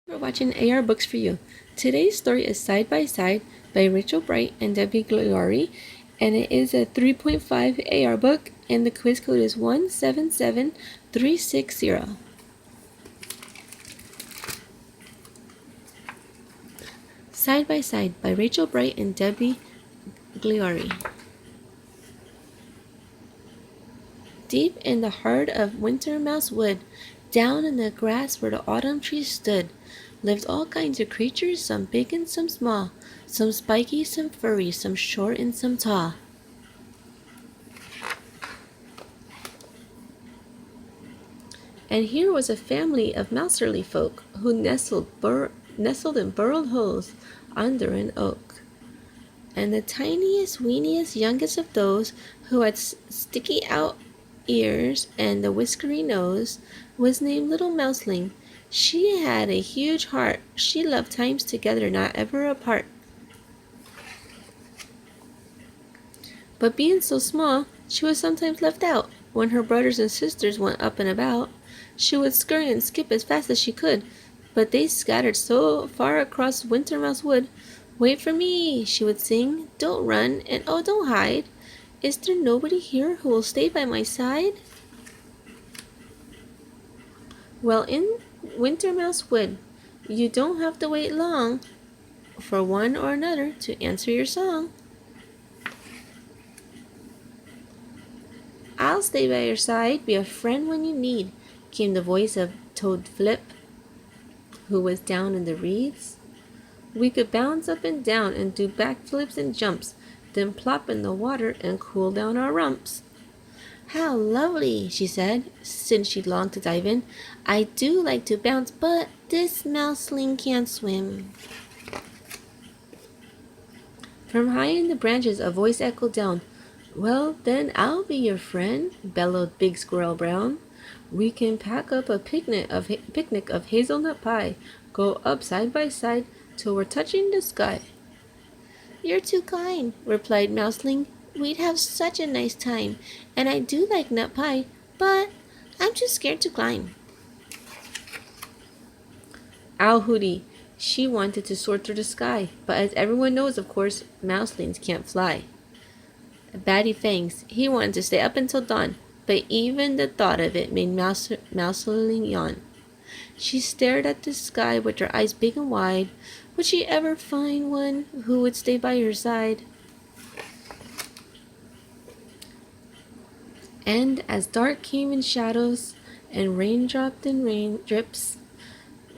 We're watching AR Books for You. Today's story is Side by Side by Rachel Bright and Debbie Gliori, and it is a 3.5 AR book, and the quiz code is 177360. Side by Side by Rachel Bright and Debbie Gliori. Deep in the heart of winter Mousewood, down in the grass where the autumn trees stood, lived all kinds of creatures, some big and some small, some spiky, some furry, some short and some tall. And here was a family of mouserly folk who nestled in burrowed holes under an oak. And the tiniest, weeniest, youngest of those who had sticky out ears and the whiskery nose was named little Mouseling. She had a huge heart. She loved times together, not ever apart. But being so small, she was sometimes left out. When her brothers and sisters went up and about, she would scurry and skip as fast as she could, but they scattered so far across Winter Mousewood. "Wait for me," she would sing. "Don't run, and oh, don't hide. Is there nobody here who will stay by my side?" Well, in Winter Mousewood, you don't have to wait long for one or another to answer your song. "I'll stay by your side, be a friend when you need," came the voice of Toad Flip, who was down in the reeds. "We could bounce up and down and do backflips and jumps, then plop in the water and cool down our rumps." "How lovely," she said, since she longed to dive in. "I do like to bounce, but this mouseling can't swim." From high in the branches a voice echoed down. "Well, then I'll be your friend," bellowed Big Squirrel Brown. "We can pack up a picnic of hazelnut pie, go up side by side till we're touching the sky." "You're too kind," replied Mouseling. "We'd have such a nice time, and I do like nut pie, but I'm too scared to climb." Owl Hoodie. She wanted to soar through the sky, but as everyone knows, of course, mouselings can't fly. Batty Fangs. He wanted to stay up until dawn, but even the thought of it made Mouseling yawn. She stared at the sky with her eyes big and wide. Would she ever find one who would stay by her side? And as dark came in shadows and rain dropped in rain drips,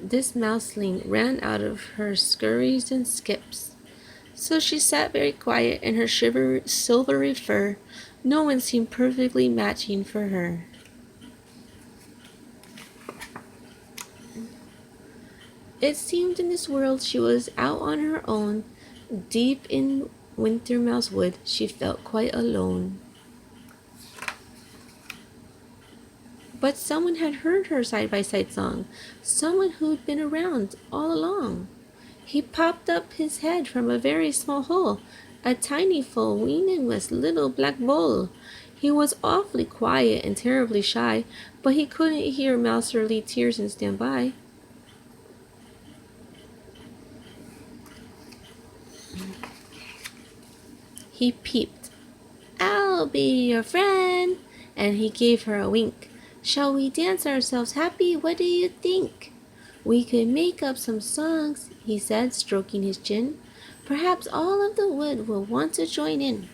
this mouseling ran out of her scurries and skips. So she sat very quiet in her silvery fur. No one seemed perfectly matching for her. It seemed in this world she was out on her own. Deep in Winter Mousewood, she felt quite alone. But someone had heard her side-by-side song, someone who'd been around all along. He popped up his head from a very small hole, a tiny, full, weaningless little black bull. He was awfully quiet and terribly shy, but he couldn't hear mouserly tears and stand by. He peeped. "I'll be your friend," and he gave her a wink. "Shall we dance ourselves happy? What do you think? We could make up some songs," he said, stroking his chin. "Perhaps all of the wood will want to join in."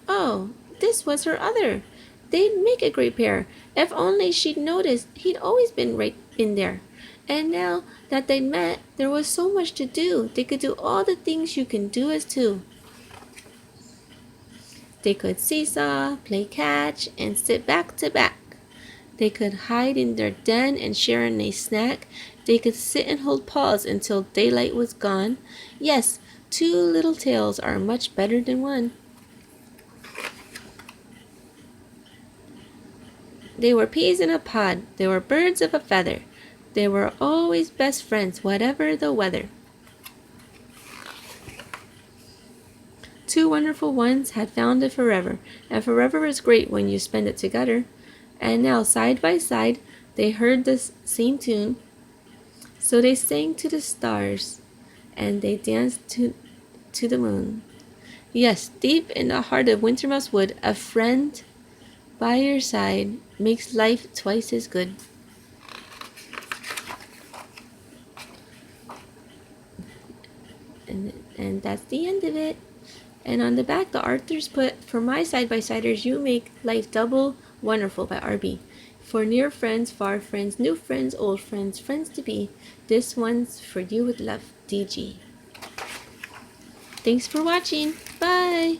Oh, this was her other. They'd make a great pair. If only she'd noticed, he'd always been right in there. And now that they'd met, there was so much to do. They could do all the things you can do as two. They could seesaw, play catch, and sit back to back. They could hide in their den and share in a snack. They could sit and hold paws until daylight was gone. Yes, two little tails are much better than one. They were peas in a pod. They were birds of a feather. They were always best friends, whatever the weather. Two wonderful ones had found it forever, and forever is great when you spend it together. And now, side by side, They heard the same tune, so they sang to the stars, and they danced to the moon. Yes, deep in the heart of Winter Mousewood, a friend by your side makes life twice as good. And that's the end of it. And on the back, the authors put, "For my side-by-siders, you make life double wonderful" by RB. For near friends, far friends, new friends, old friends, friends to be, this one's for you with love, DG. Thanks for watching. Bye!